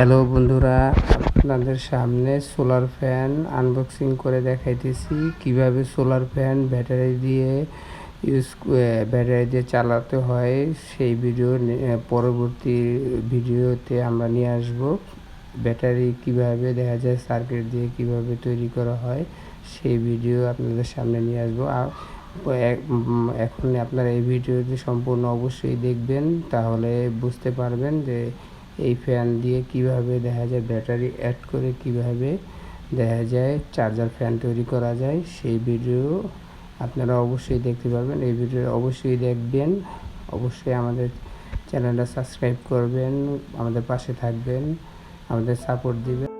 Hello বন্ধুরা, আপনাদের সামনে সোলার ফ্যান আনবক্সিং করে দেখাইতেছি কিভাবে সোলার ফ্যান ব্যাটারি দিয়ে চালাতে হয়। সেই ভিডিও পরবর্তী ভিডিওতে আমরা নিয়ে আসব। ব্যাটারি কিভাবে দেখা যায় সার্কিট দিয়ে কিভাবে তৈরি করা হয় সেই ভিডিও আপনাদের সামনে নিয়ে আসবো। এখন আপনারা এই ভিডিওটি সম্পূর্ণ অবশ্যই দেখবেন, তাহলে বুঝতে পারবেন যে এই ফ্যান দিয়ে কিভাবে দেখা যায় ব্যাটারি অ্যাড করে কিভাবে দেখা যায় চার্জার ফ্যান তৈরি করা যায়। সেই ভিডিও আপনারা অবশ্যই দেখতে পারবেন। এই ভিডিও অবশ্যই দেখবেন, অবশ্যই আমাদের চ্যানেলটা সাবস্ক্রাইব করবেন, আমাদের পাশে থাকবেন, আমাদের সাপোর্ট দিবেন।